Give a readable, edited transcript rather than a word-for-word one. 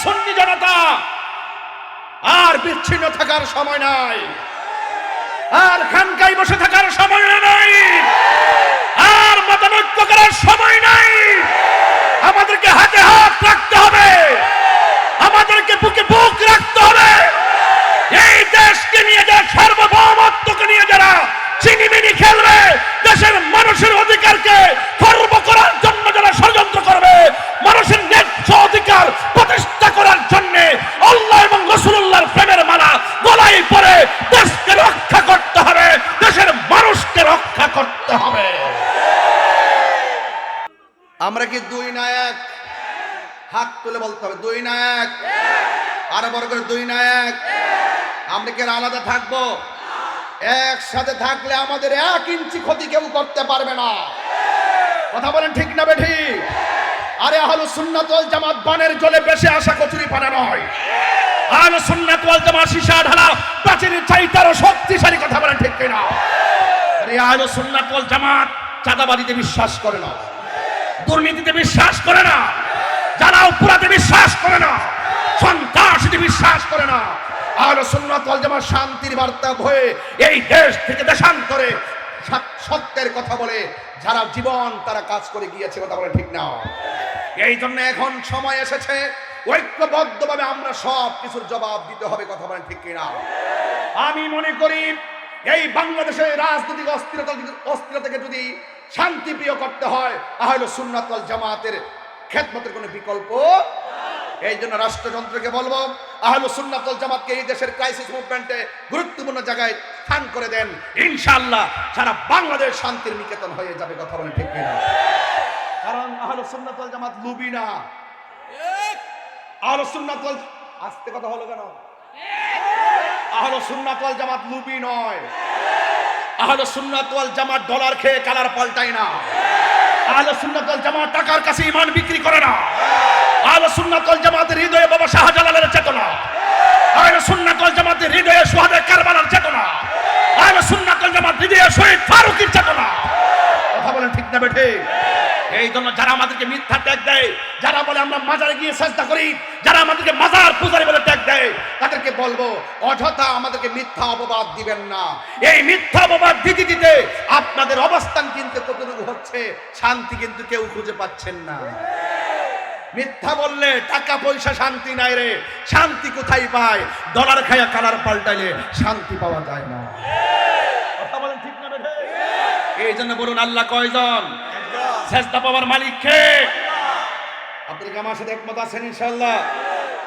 সুন্নি জনতা, আর বিচ্ছিন্ন থাকার সময় নাই, আর খানকায় বসে থাকার সময় নাই, আর মতানৈক্য করার সময় নাই। আমাদেরকে হাতে হাত রাখতে হবে, আমাদেরকে বুকে বুক রাখতে হবে। এই দেশকে নিয়ে যারা সার্বভৌমত্বকে নিয়ে যারা চিনিমিনি খেলবে, দেশের মানুষের অধিকারকে খর্ব করার জন্য যারা ষড়যন্ত্র করবে, মানুষের ন্যায্য অধিকার প্রতিষ্ঠা করার জন্য আল্লাহ এবং রাসূলুল্লাহর প্রেমের মালা গলায় পরে দেশকে রক্ষা করতে হবে, দেশের মানুষকে রক্ষা করতে হবে। আমরা কি দুই না এক? হাত তুলে বলতে হবে দুই না এক। আরো বড় করে দুই না এক। আমরা কি আলাদা থাকবো? একসাথে থাকলে আমাদের 1 ইঞ্চি ক্ষতি কেউ করতে পারবে না। কথা বলেন ঠিক না বেঠিক? আরে আহলুস সুন্নাত ওয়াল জামাত বানের জলে বেশি আসা কচুরি পানা নয়। আহলুস সুন্নাত ওয়াল জামাত সীসা ঢালা প্রাচীরের চাইতে আরো শক্তিশালী। কথা বলেন ঠিক কিনা? আরে আহলুস সুন্নাত ওয়াল জামাত চাঁদাবাজিতে বিশ্বাস করে না, দুর্নীতিতে বিশ্বাস করে না, যারা অপরাধে বিশ্বাস করে না, সন্ত্রাসীতে বিশ্বাস করে না। আহলুস সুন্নাত ওয়াল জামাত শান্তির বার্তা হয়ে এই দেশ থেকে দেশান্তরে সত্যের কথা বলে যারা জীবন তারা কাজ করে গিয়েছে। কথা বলে ঠিক না? এই জন্য এখন সময় এসেছে ঐক্যবদ্ধভাবে আমরা সব কিছুর জবাব দিতে হবে। কথা বলেন ঠিক কিনা? আমি মনে করি এই বাংলাদেশের রাজনৈতিক অস্থিরতাকে যদি শান্তিপ্রিয় করতে হয়, আহলুস সুন্নাত ওয়াল জামাতের খেদমতের কোনো বিকল্প। এই জন্য রাষ্ট্রযন্ত্রকে বলবো, আহলুস সুন্নাত ওয়াল জামাতকে এই দেশের ক্রাইসিস মুভমেন্টে গুরুত্বপূর্ণ জায়গায় স্থান করে দেন। ইনশাআল্লাহ সারা বাংলাদেশ শান্তির নিকেতন হয়ে যাবে। কথা বলেন ঠিক কিনা? কারণ আহলুস সুন্নাত ওয়াল জামাত লুবি না। আহলুস সুন্নাত ওয়াল, আস্তে কথা হলো কেন? আহলুস সুন্নাত ওয়াল জামাত লুবি নয়। আহলুস সুন্নাত ওয়াল জামাত ডলার খেয়ে কালার পাল্টায় না। আহলুস সুন্নাত ওয়াল জামাত টাকার কাছে ঈমান বিক্রি করে না। আহলুস সুন্নাত ওয়াল জামাতের হৃদয়ে বাবা শাহজালালের চেতনা, আহলুস সুন্নাত ওয়াল জামাতের হৃদয়ে শুহাদায়ে কারবালার চেতনা, আহলুস সুন্নাত ওয়াল জামাতের হৃদয়ে শহীদ ফারুকীর চেতনা। কথা বলেন ঠিক না বেঠে? এই জন্য যারা আমাদেরকে মিথ্যা ট্যাগ দেয়, যারা বলে আমরা মাজারে গিয়ে সাজদা করি, যারা আমাদেরকে মাজার পূজারী বলে ট্যাগ দেয়, তাদেরকে বলবো অযথা আমাদেরকে মিথ্যা অপবাদ দিবেন না। এই মিথ্যা অপবাদ দিতে দিতে আপনাদের অবস্থান কিন্তু কতটুকু হচ্ছে, শান্তি কিন্তু কেউ খুঁজে পাচ্ছেন না। মিথ্যা বললে টাকা পয়সা শান্তি নাই রে। শান্তি কোথায় পায়? ডলার খায়া কালার পাল্টাইলে শান্তি পাওয়া যায় না। কথা বলেন ঠিক না বেঠে? এই জন্য বলুন আল্লাহ কয়জন? সেজদা পাওয়ার মালিক কে? আপনাদের কি আমার সাথে একমত আছেন ইনশাআল্লাহ?